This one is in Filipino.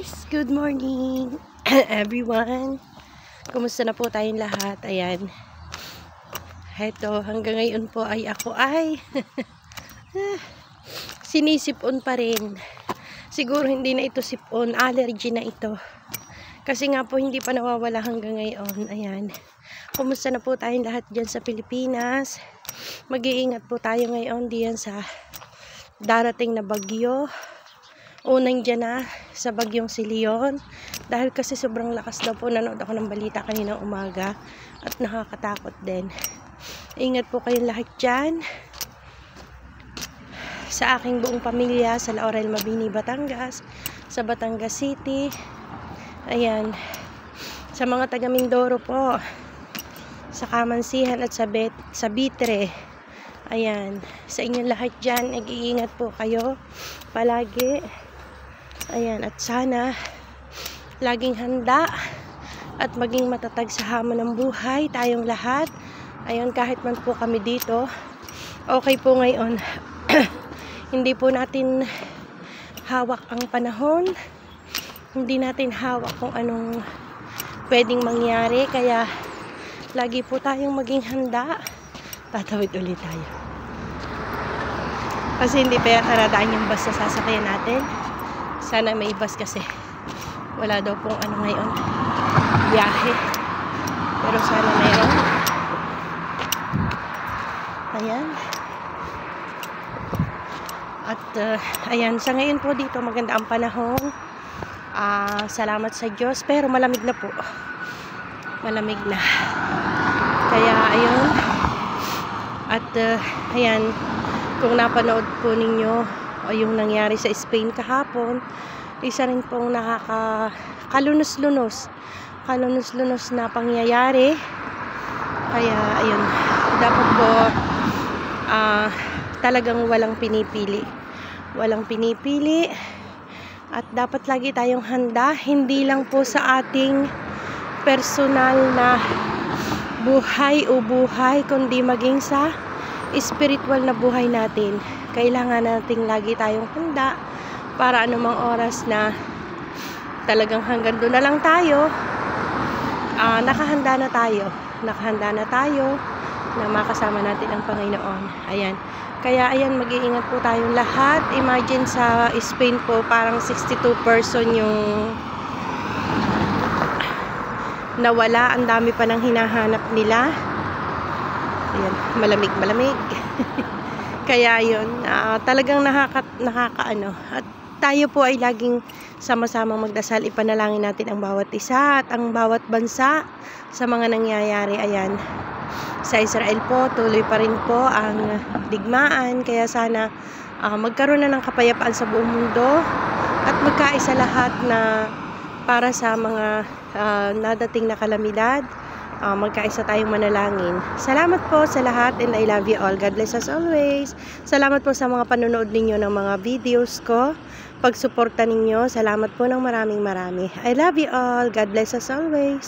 guys! Good morning everyone! Kumusta na po tayong lahat? Ayan. Heto, hanggang ngayon po ay ako ay sinisipon pa rin. Siguro hindi na ito sipon, allergy na ito. Kasi nga po hindi pa nawawala hanggang ngayon. Ayan. Kumusta na po tayong lahat dyan sa Pilipinas? Mag-iingat po tayo ngayon diyan sa darating na bagyo. Unang dyan na sa bagyong si Leon. Dahil kasi sobrang lakas daw po. Nanood ako ng balita kaninang umaga. At nakakatakot din. Ingat po kayong lahat dyan. Sa aking buong pamilya. Sa Laurel, Mabini, Batangas. Sa Batangas City. Ayan. Sa mga taga Mindoro po. Sa Kamansihan at sa Bitre. Ayan. Sa inyong lahat dyan. Nag-iingat po kayo. Palagi. Ayan, at sana laging handa at maging matatag sa hamon ng buhay tayong lahat. Ayan, kahit man po kami dito, okay po ngayon. Hindi po natin hawak ang panahon. Hindi natin hawak kung anong pwedeng mangyari. Kaya lagi po tayong maging handa. Tatawid ulit tayo. Kasi hindi pa yata radaan yung bus na sasakyan natin. Sana may bus kasi wala daw pong ano ngayon biyahe, pero sana mayroon. Ayan. At ayan, sa ngayon po dito maganda ang panahon. Salamat sa Diyos, pero malamig na po, malamig na. Kaya ayun. At ayan, kung napanood po ninyo yung nangyari sa Spain kahapon, isa rin pong nakakalunos-lunos na pangyayari. Kaya ayun, dapat po talagang walang pinipili at dapat lagi tayong handa, hindi lang po sa ating personal na buhay, kundi maging sa spiritual na buhay natin. Kailangan nating lagi tayong handa para anumang oras na talagang hanggang doon na lang tayo, nakahanda na tayo na makasama natin ang Panginoon. Ayan. Kaya ayan, mag-iingat po tayong lahat. Imagine sa Spain po, parang 62 person yung nawala. Ang dami pa nang hinahanap nila. Ayan, malamig. Kaya yun, talagang nakakaano. At tayo po ay laging sama-samang magdasal. Ipanalangin natin ang bawat isa at ang bawat bansa sa mga nangyayari. Ayan, sa Israel po, tuloy pa rin po ang digmaan. Kaya sana magkaroon na ng kapayapaan sa buong mundo at magkaisa lahat na para sa mga nadating na kalamidad. Magkaisa tayong manalangin. Salamat po sa lahat and I love you all. God bless us always. Salamat po sa mga panonood ninyo ng mga videos ko. Pagsuporta ninyo, salamat po ng marami. I love you all. God bless us always.